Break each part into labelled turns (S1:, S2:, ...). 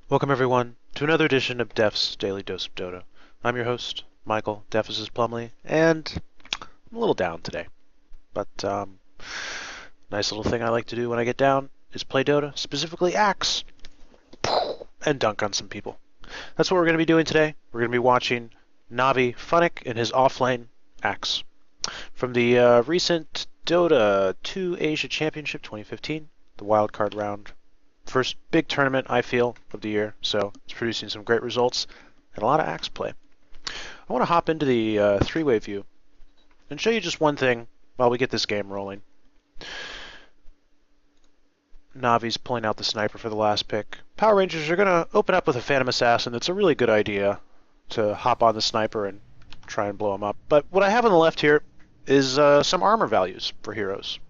S1: Welcome everyone to another edition of Def's Daily Dose of Dota. I'm your host, Michael, Def is Plumley, and I'm a little down today. But nice little thing I like to do when I get down is play Dota, specifically Axe, and dunk on some people. That's what we're going to be doing today. We're going to be watching Navi Funn1k in his offlane Axe. From the recent Dota 2 Asia Championship 2015, the wildcard round. First big tournament, I feel, of the year, so it's producing some great results and a lot of Axe play. I want to hop into the three-way view and show you just one thing while we get this game rolling. Navi's pulling out the sniper for the last pick. Power Rangers are going to open up with a Phantom Assassin. It's a really good idea to hop on the sniper and try and blow him up. But what I have on the left here is some armor values for heroes.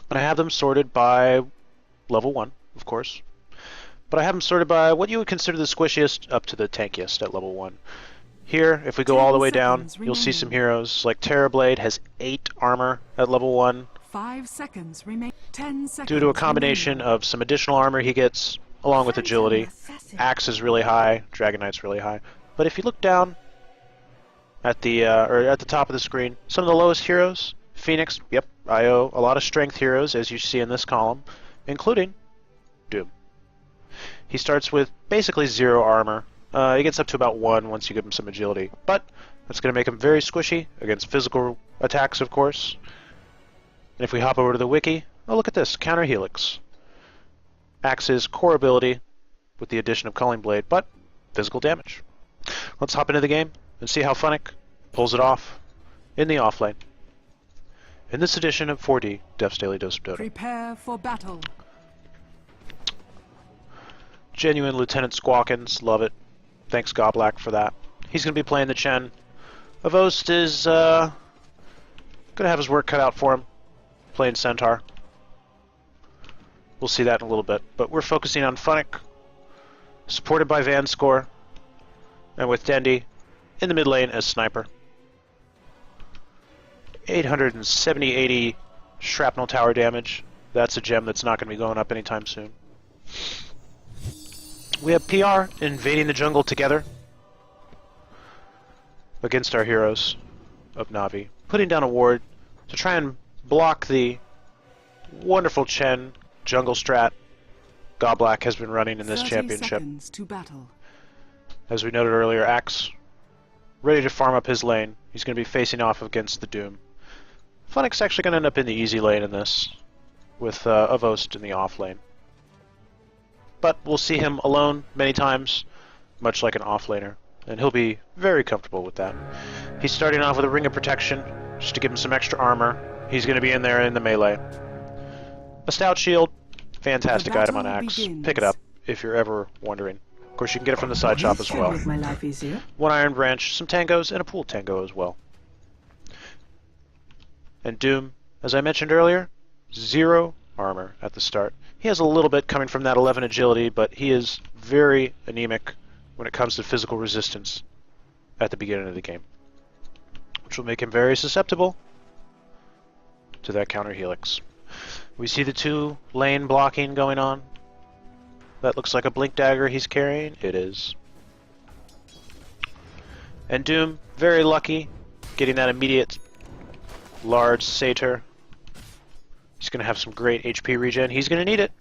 S1: And I have them sorted by level 1, of course. But I have them sorted by what you would consider the squishiest up to the tankiest at level 1. Here, if we go all the way down, you'll see some heroes like Terrorblade has 8 armor at level 1.
S2: 5 seconds remain. 10 seconds.
S1: Due to a combination of some additional armor he gets, along with agility. Axe is really high, Dragon Knight's really high. But if you look down at the top of the screen, some of the lowest heroes, Phoenix, yep, I owe a lot of strength heroes, as you see in this column, including Doom. He starts with basically 0 armor. He gets up to about 1 once you give him some agility, but that's going to make him very squishy against physical attacks, of course. And if we hop over to the wiki, oh look at this, Counter Helix. Axe's core ability with the addition of Culling Blade, but physical damage. Let's hop into the game and see how Funn1k pulls it off in the offlane. In this edition of 4D, Def's Daily Dose of Dota.
S2: Prepare for battle.
S1: Genuine Lieutenant Squawkins, love it. Thanks Goblak for that. He's going to be playing the Chen. Avost is going to have his work cut out for him, playing Centaur. We'll see that in a little bit. But we're focusing on Funn1k, supported by Vanscore, and with Dendy in the mid lane as Sniper. 870-80 shrapnel tower damage. That's a gem that's not going to be going up anytime soon. We have PR invading the jungle together against our heroes of Navi, putting down a ward to try and block the wonderful Chen jungle strat Goblak has been running in this
S2: 30
S1: championship.
S2: seconds to battle.
S1: As we noted earlier, Axe ready to farm up his lane. He's going to be facing off against the Doom. Funn1k's actually going to end up in the easy lane in this, with Avost in the off lane. But we'll see him alone many times, much like an offlaner, and he'll be very comfortable with that. He's starting off with a Ring of Protection, just to give him some extra armor. He's going to be in there in the melee. A Stout Shield, fantastic item on Axe. Pick it up if you're ever wondering. Of course, you can get it from the side shop as well. One Iron Branch, some Tangos, and a Pool Tango as well. And Doom, as I mentioned earlier, 0 armor at the start. He has a little bit coming from that 11 agility, but he is very anemic when it comes to physical resistance at the beginning of the game, which will make him very susceptible to that counter helix. We see the 2 lane blocking going on. That looks like a blink dagger he's carrying. It is. And Doom, very lucky, getting that immediate large Satyr. He's going to have some great HP regen. He's going to need it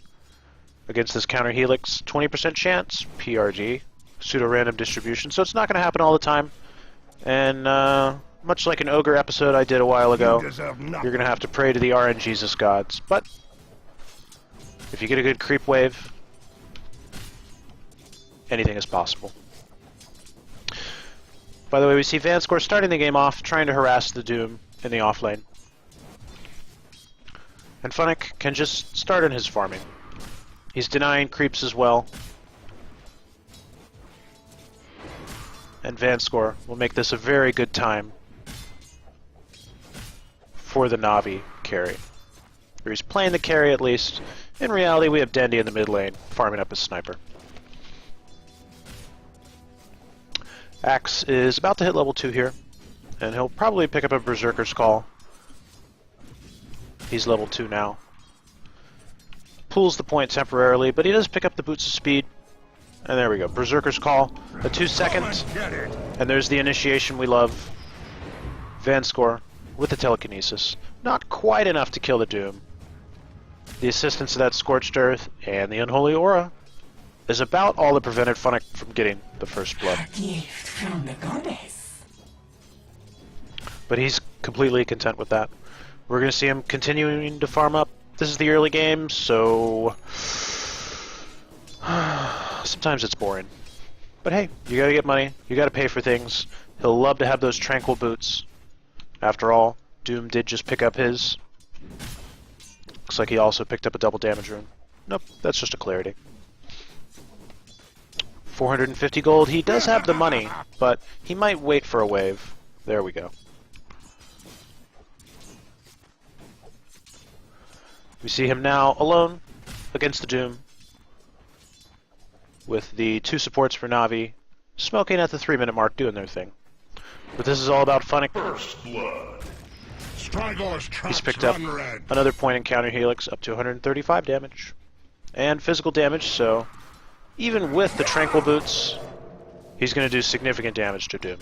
S1: against this counter helix. 20% chance, PRG, pseudo-random distribution, so it's not going to happen all the time. And much like an Ogre episode I did a while ago, you're going to have to pray to the RNGesus gods. But if you get a good creep wave, anything is possible. By the way, we see Vanscore starting the game off, trying to harass the Doom in the offlane. And Funn1k can just start on his farming. He's denying creeps as well. And Vanscore will make this a very good time for the Navi carry. Or he's playing the carry at least. In reality, we have Dendy in the mid lane, farming up his sniper. Axe is about to hit level 2 here, and he'll probably pick up a Berserker's Call. He's level 2 now. pulls the point temporarily, but he does pick up the boots of speed. And there we go. Berserker's Call. A 2-second. And there's the initiation we love. Vanscore with the telekinesis. Not quite enough to kill the Doom. The assistance of that Scorched Earth and the Unholy Aura is about all that prevented Funn1k from getting the first blood.
S3: A gift from the goddess.
S1: But he's completely content with that. We're going to see him continuing to farm up. This is the early game, so sometimes it's boring. But hey, you gotta get money, you gotta pay for things. He'll love to have those tranquil boots. After all, Doom did just pick up his. Looks like he also picked up a double damage rune. Nope, that's just a clarity. 450 gold. He does have the money, but he might wait for a wave. There we go. We see him now alone against the Doom with the 2 supports for Navi smoking at the 3-minute mark, doing their thing. But this is all about Funn1k. He's picked up another point in counter helix up to 135 damage. And physical damage, so even with the Tranquil Boots, he's going to do significant damage to Doom.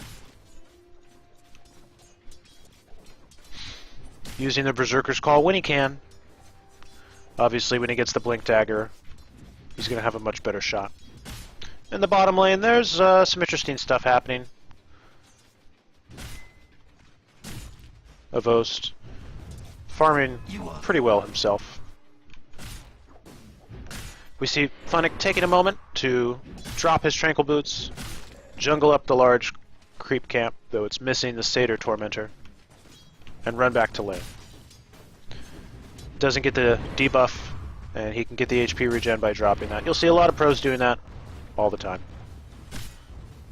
S1: Using the Berserker's Call when he can. Obviously, when he gets the Blink Dagger, he's going to have a much better shot. In the bottom lane, there's some interesting stuff happening. Avost farming pretty well himself. We see Funn1k taking a moment to drop his Tranquil Boots, jungle up the large creep camp, though it's missing the Satyr Tormentor, and run back to lane. Doesn't get the debuff, and he can get the HP regen by dropping that. You'll see a lot of pros doing that all the time.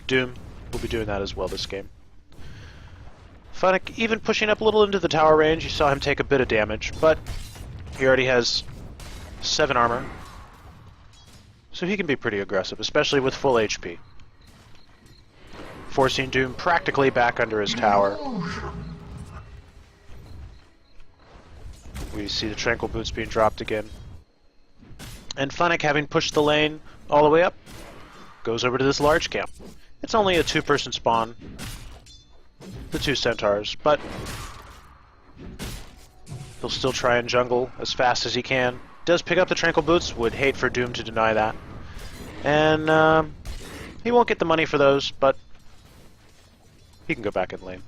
S1: Doom will be doing that as well this game. Funn1k even pushing up a little into the tower range. You saw him take a bit of damage, but he already has 7 armor, so he can be pretty aggressive, especially with full HP. Forcing Doom practically back under his tower. We see the Tranquil Boots being dropped again. And Funn1k, having pushed the lane all the way up, goes over to this large camp. It's only a 2-person spawn, the 2 centaurs, but he'll still try and jungle as fast as he can. Does pick up the Tranquil Boots, would hate for Doom to deny that. And he won't get the money for those, but he can go back in lane.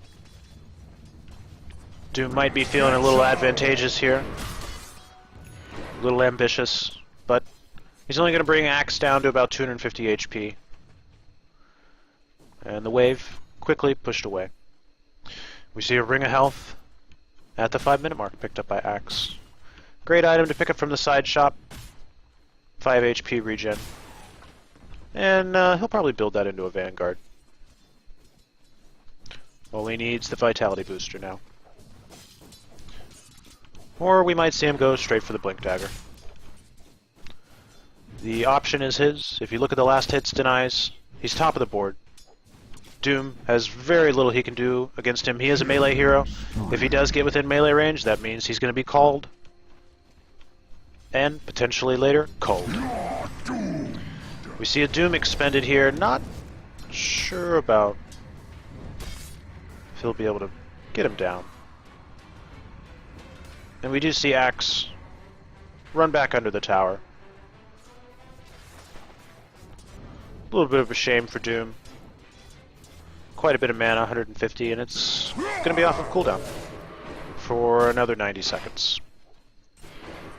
S1: Doom might be feeling a little advantageous here. A little ambitious, but he's only going to bring Axe down to about 250 HP. And the wave quickly pushed away. We see a Ring of Health at the 5-minute mark, picked up by Axe. Great item to pick up from the side shop. 5 HP regen. And he'll probably build that into a Vanguard. Only needs the Vitality booster now. Or we might see him go straight for the Blink Dagger. The option is his. If you look at the last hits denies, he's top of the board. Doom has very little he can do against him. He is a melee hero. If he does get within melee range, that means he's going to be called. And, potentially later, cold. We see a Doom expended here. Not sure about if he'll be able to get him down. And we do see Axe run back under the tower. A little bit of a shame for Doom. Quite a bit of mana, 150, and it's going to be off of cooldown for another 90 seconds.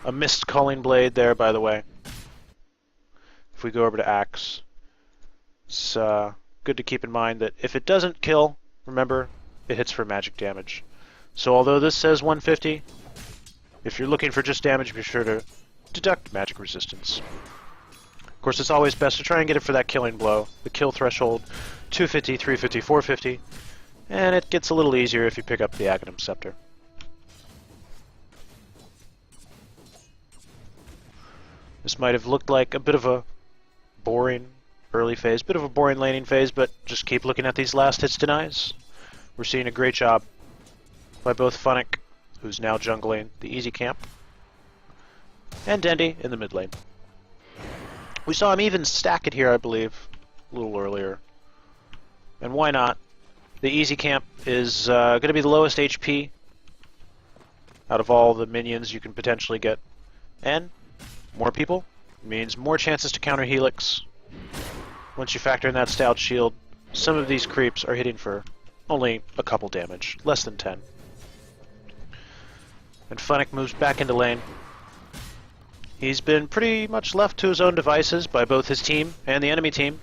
S1: A missed Culling Blade there, by the way. If we go over to Axe, it's good to keep in mind that if it doesn't kill, remember, it hits for magic damage. So although this says 150, if you're looking for just damage, be sure to deduct magic resistance. Of course, it's always best to try and get it for that killing blow. The kill threshold, 250, 350, 450, and it gets a little easier if you pick up the Aghanim Scepter. This might have looked like a bit of a boring early phase, bit of a boring laning phase, but just keep looking at these last hits denies. We're seeing a great job by both Funn1k, who's now jungling the easy camp, and Dendy in the mid lane. We saw him even stack it here, I believe, a little earlier. And why not? The easy camp is going to be the lowest HP out of all the minions you can potentially get. And more people means more chances to counter Helix. Once you factor in that stout shield, some of these creeps are hitting for only a couple damage, less than 10. And Funn1k moves back into lane. He's been pretty much left to his own devices by both his team and the enemy team.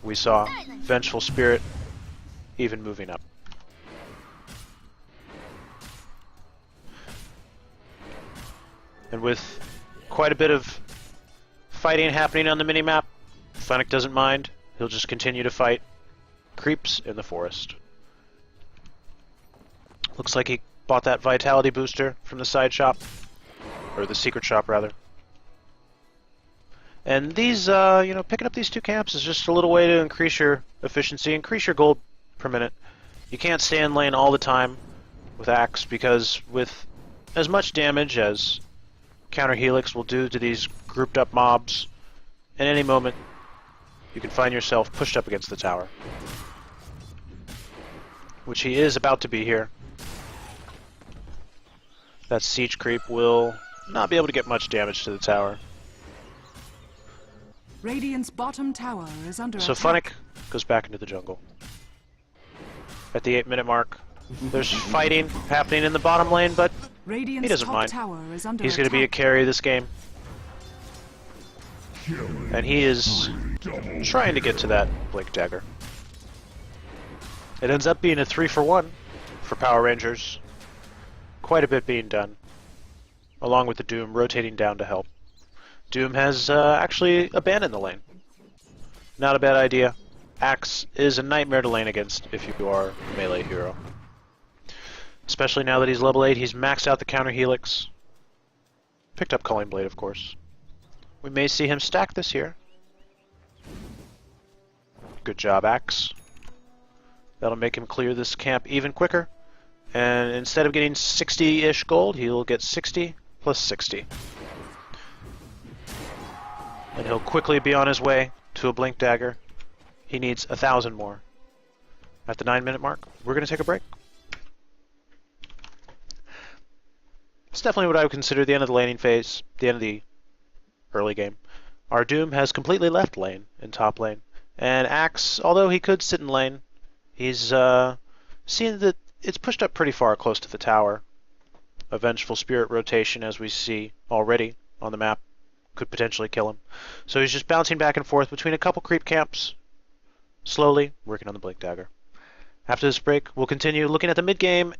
S1: We saw Vengeful Spirit even moving up. And with quite a bit of fighting happening on the minimap, Funn1k doesn't mind. He'll just continue to fight creeps in the forest. Looks like he bought that vitality booster from the side shop. Or the secret shop, rather. And these, picking up these two camps is just a little way to increase your efficiency, increase your gold per minute. You can't stay in lane all the time with Axe, because with as much damage as Counter Helix will do to these grouped up mobs, at any moment you can find yourself pushed up against the tower. Which he is about to be here. That siege creep will not be able to get much damage to the tower.
S2: Radiant's bottom tower is under
S1: So
S2: attack.
S1: Funn1k goes back into the jungle. At the 8-minute mark, there's fighting happening in the bottom lane, but
S2: Radiant's
S1: he doesn't
S2: top
S1: mind.
S2: tower is under
S1: He's going to be a
S2: attack.
S1: carry this game. And he is trying to get to that Blink Dagger. It ends up being a 3-for-1 for Power Rangers. Quite a bit being done, along with the Doom rotating down to help. Doom has actually abandoned the lane. Not a bad idea. Axe is a nightmare to lane against if you are a melee hero. Especially now that he's level 8, he's maxed out the counter Helix. Picked up Culling Blade, of course. We may see him stack this year. Good job, Axe. That'll make him clear this camp even quicker. And instead of getting 60-ish gold, he'll get 60 plus 60. And he'll quickly be on his way to a Blink Dagger. He needs 1,000 more. At the 9-minute mark, we're going to take a break. It's definitely what I would consider the end of the laning phase, the end of the early game. Our Doom has completely left lane in top lane. And Axe, although he could sit in lane, he's seeing that it's pushed up pretty far close to the tower. A Vengeful Spirit rotation, as we see already on the map, could potentially kill him. So he's just bouncing back and forth between a couple creep camps, slowly working on the Blink Dagger. After this break, we'll continue looking at the mid-game.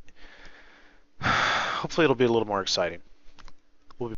S1: Hopefully it'll be a little more exciting.